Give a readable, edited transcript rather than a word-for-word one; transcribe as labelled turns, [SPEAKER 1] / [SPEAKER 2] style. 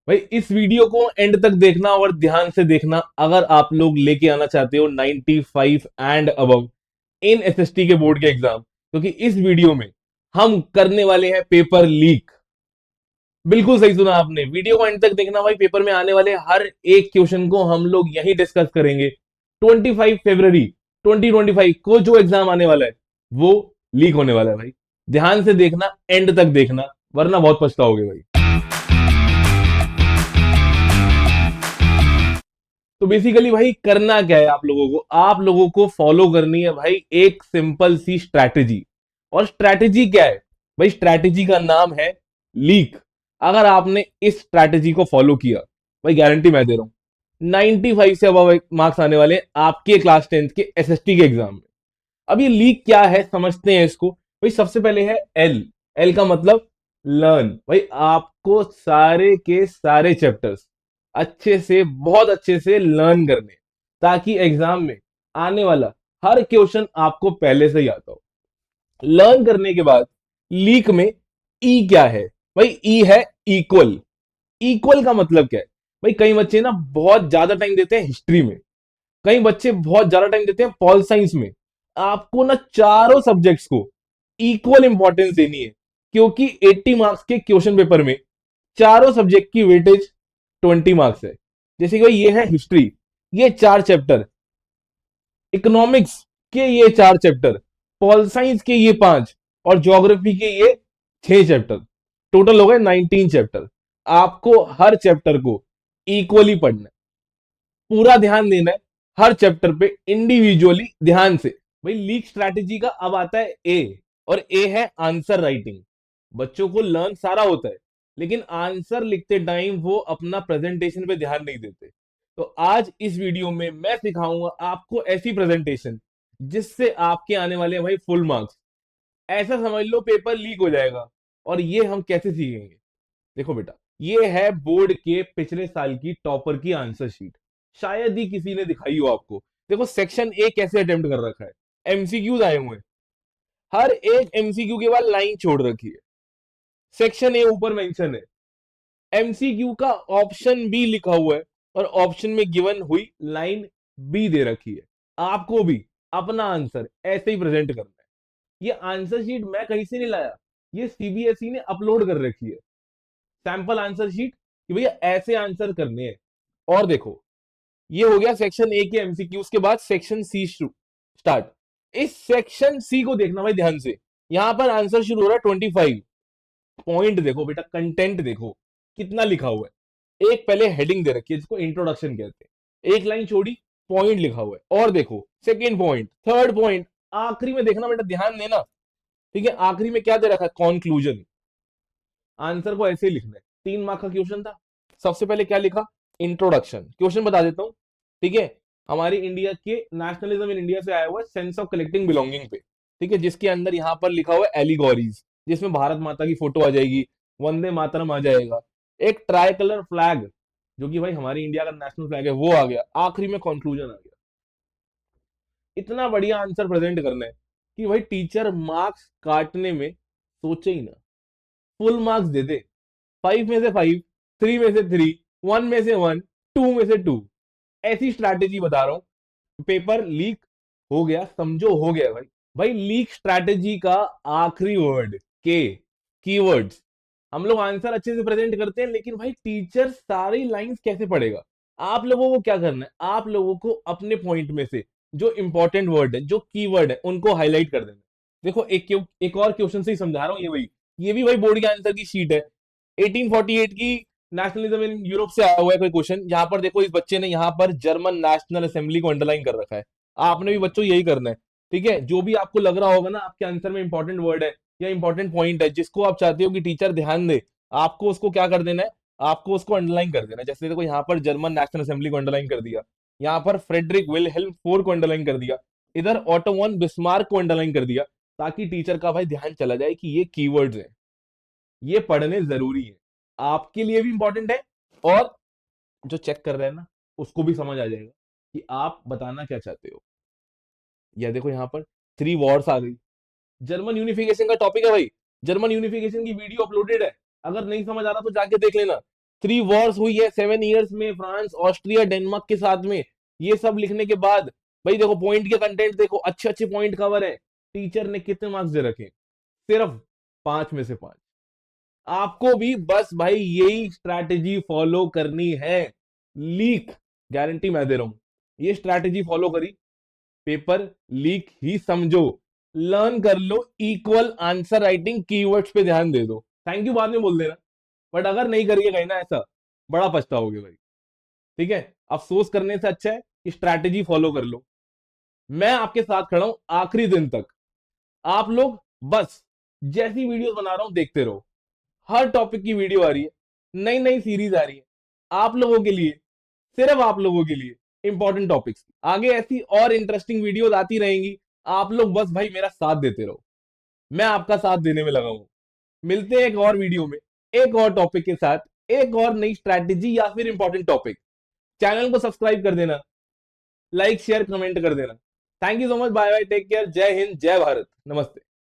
[SPEAKER 1] भाई इस वीडियो को एंड तक देखना और ध्यान से देखना अगर आप लोग लेके आना चाहते हो 95 एंड अबव इन एसएसटी के बोर्ड के एग्जाम, क्योंकि इस वीडियो में हम करने वाले हैं पेपर लीक। बिल्कुल सही सुना आपने, वीडियो को एंड तक देखना भाई। पेपर में आने वाले हर एक क्वेश्चन को हम लोग यही डिस्कस करेंगे। 25 फरवरी 2025 को जो एग्जाम आने वाला है वो लीक होने वाला है भाई। ध्यान से देखना, एंड तक देखना, वरना बहुत पछताओगे भाई। तो बेसिकली भाई करना क्या है आप लोगों को फॉलो करनी है भाई एक सिंपल सी स्ट्रैटेजी। और स्ट्रैटेजी क्या है भाई? स्ट्रैटेजी का नाम है लीक। अगर आपने इस स्ट्रैटेजी को फॉलो किया, भाई गारंटी मैं दे रहा हूं 95 से अब मार्क्स आने वाले हैं आपके क्लास 10th के एसएसटी के एग्जाम में। अब ये लीक क्या है समझते हैं इसको। भाई सबसे पहले है एल। एल का मतलब लर्न। भाई आपको सारे के सारे चैप्टर्स अच्छे से, बहुत अच्छे से लर्न करने, ताकि एग्जाम में आने वाला हर क्वेश्चन आपको पहले से ही आता हो। लर्न करने के बाद लीक में ई क्या है? भाई ई है इक्वल। इक्वल का मतलब क्या है? भाई कई बच्चे ना बहुत ज्यादा टाइम देते हैं हिस्ट्री में, कई बच्चे बहुत ज्यादा टाइम देते हैं पॉल साइंस में। आपको ना चारों सब्जेक्ट्स को इक्वल इंपॉर्टेंस देनी है, क्योंकि 80 मार्क्स के क्वेश्चन पेपर में चारों सब्जेक्ट की वेटेज 20 मार्क्स है। जैसे कि ये है हिस्ट्री, ये 4 चैप्टर, इकोनॉमिक्स के ये 4 चैप्टर, पॉल साइंस के ये 5, और ज्योग्राफी के ये 6 चैप्टर। टोटल हो गए 19 चैप्टर। आपको हर चैप्टर को इक्वली पढ़ना है, पूरा ध्यान देना है हर चैप्टर पे इंडिविजुअली ध्यान से। भाई लीक स्ट्रैटेजी का अब आता है ए, और ए है आंसर राइटिंग। बच्चों को लर्न सारा होता है, लेकिन आंसर लिखते टाइम वो अपना प्रेजेंटेशन पे ध्यान नहीं देते। तो आज इस वीडियो में मैं सिखाऊंगा आपको ऐसी प्रेजेंटेशन जिससे आपके आने वाले हैं भाई फुल मार्क्स। ऐसा समझ लो पेपर लीक हो जाएगा। और ये हम कैसे सीखेंगे? देखो बेटा, ये है बोर्ड के पिछले साल की टॉपर की आंसर शीट। शायद ही किसी ने दिखाई हो आपको। देखो सेक्शन ए कैसे अटेम्प्ट कर रखा है। एमसीक्यूज आए हुए हैं, हर एक एमसीक्यू के बाद लाइन छोड़ रखी है। सेक्शन ए ऊपर मेंशन है, एमसीक्यू का ऑप्शन बी लिखा हुआ है, और ऑप्शन में गिवन हुई लाइन बी दे रखी है। आपको भी अपना आंसर ऐसे ही प्रेजेंट करना है। ये आंसर शीट मैं कहीं से नहीं लाया, ये सीबीएसई ने अपलोड कर रखी है, सैंपल आंसर शीट, कि भैया ऐसे आंसर करने हैं। और देखो, ये हो गया सेक्शन ए के एमसीक्यूज के बाद सेक्शन सी स्टार्ट। इस सेक्शन सी को देखना भाई ध्यान से। यहां पर आंसर शुरू हो रहा है 25। पॉइंट देखो बेटा, कंटेंट देखो कितना लिखा हुआ है। एक पहले हेडिंग दे रखी है जिसको इंट्रोडक्शन कहते हैं, एक लाइन छोड़ी, पॉइंट लिखा हुआ है। और देखो सेकेंड पॉइंट, थर्ड पॉइंट, आखिरी में देखना बेटा, ध्यान देना। ठीक है, आखिरी में क्या दे रखा है? कॉन्क्लूजन। आंसर को ऐसे ही लिखना है। 3 मार्क का क्वेश्चन था, सबसे पहले क्या लिखा? इंट्रोडक्शन। क्वेश्चन बता देता हूं, ठीक है। हमारी इंडिया के नेशनलिज्म इन इंडिया से आया हुआ है, सेंस ऑफ कलेक्टिंग बिलोंगिंग पे, ठीक है, जिसके अंदर यहां पर लिखा हुआ है एलिगोरीज, जिसमें भारत माता की फोटो आ जाएगी, वंदे मातरम आ जाएगा, एक ट्राई कलर फ्लैग जो कि भाई हमारी इंडिया का नेशनल फ्लैग है वो आ गया, आखिरी में कंक्लूजन आ गया। इतना बढ़िया आंसर प्रेजेंट करना है कि भाई टीचर मार्क्स काटने में सोचे ही ना, फुल मार्क्स दे दे। 5 में से 5, 3 में से 3, 1 में से 1, 2 में से 2। ऐसी स्ट्रैटेजी बता रहा हूं। पेपर लीक हो गया, समझो हो गया भाई। भाई लीक स्ट्रैटेजी का आखिरी वर्ड के, कीवर्ड्स। हम लोग आंसर अच्छे से प्रेजेंट करते हैं, लेकिन भाई टीचर सारी लाइंस कैसे पढ़ेगा? आप लोगों को क्या करना है? आप लोगों को अपने पॉइंट में से जो इंपॉर्टेंट वर्ड है, जो कीवर्ड है, उनको हाईलाइट कर देना है। देखो एक और क्वेश्चन से ही समझा रहा हूं, ये भी भाई बोर्ड के आंसर की शीट है। 1848 की नेशनलिज्म इन यूरोप से आया हुआ है कोई क्वेश्चन। यहाँ पर देखो, इस बच्चे ने यहाँ पर जर्मन नेशनल असेंबली को अंडरलाइन कर रखा है। आपने भी बच्चों यही करना है, ठीक है। जो भी आपको लग रहा होगा ना आपके आंसर में इंपॉर्टेंट वर्ड है या इंपॉर्टेंट पॉइंट है जिसको आप चाहते हो कि टीचर ध्यान दे, आपको उसको क्या कर देना है? आपको उसको अंडरलाइन कर देना है। जैसे देखो यहाँ पर जर्मन नेशनल असेंबली को अंडरलाइन कर दिया, यहाँ पर फ्रेडरिक विलहेल्म फोर को अंडरलाइन कर दिया, इधर ऑटो वन बिस्मार्क को अंडरलाइन कर दिया, ताकि टीचर का भाई ध्यान चला जाए कि ये कीवर्ड्स हैं, ये पढ़ने जरूरी है, आपके लिए भी इंपॉर्टेंट है, और जो चेक कर रहे हैं ना उसको भी समझ आ जाएगा कि आप बताना क्या चाहते हो। या देखो यहाँ पर 3 वॉर्स आ गई। जर्मन यूनिफिकेशन का टॉपिक है भाई। जर्मन यूनिफिकेशन की वीडियो अपलोडेड है, अगर नहीं समझ आ रहा तो जाके देख लेना। 3 वॉर्स हुई है 7 ईयर्स में, फ्रांस ऑस्ट्रिया डेनमार्क के साथ में। ये सब लिखने के बाद भाई देखो पॉइंट के कंटेंट देखो, अच्छे अच्छे पॉइंट कवर है। टीचर ने कितने मार्क्स दे रखे? सिर्फ 5 में से 5। आपको भी बस भाई यही स्ट्रैटेजी फॉलो करनी है। लीक, गारंटी मैं दे रहा हूं। ये स्ट्रैटेजी फॉलो करी, पेपर लीक ही समझो। लर्न कर लो इक्वल आंसर राइटिंग, कीवर्ड्स पे ध्यान दे दो। थैंक यू बाद में बोल देना, बट अगर नहीं करिए कहीं ना ऐसा, बड़ा पछताओगे भाई। ठीक है, अफसोस करने से अच्छा है कि स्ट्रैटेजी फॉलो कर लो। मैं आपके साथ खड़ा हूं आखिरी दिन तक। आप लोग बस जैसी वीडियोस बना रहा हूं देखते रहो। हर टॉपिक की वीडियो आ रही है, नई नई सीरीज आ रही है, आप लोगों के लिए, सिर्फ आप लोगों के लिए, इंपॉर्टेंट टॉपिक्स। आगे ऐसी और इंटरेस्टिंग वीडियोस आती रहेंगी। आप लोग बस भाई मेरा साथ देते रहो, मैं आपका साथ देने में लगा हूं। मिलते हैं एक और वीडियो में, एक और टॉपिक के साथ, एक और नई स्ट्रैटेजी या फिर इंपॉर्टेंट टॉपिक। चैनल को सब्सक्राइब कर देना, लाइक शेयर कमेंट कर देना। Thank you so much, bye bye, take care, Jai Hind, जय भारत, नमस्ते।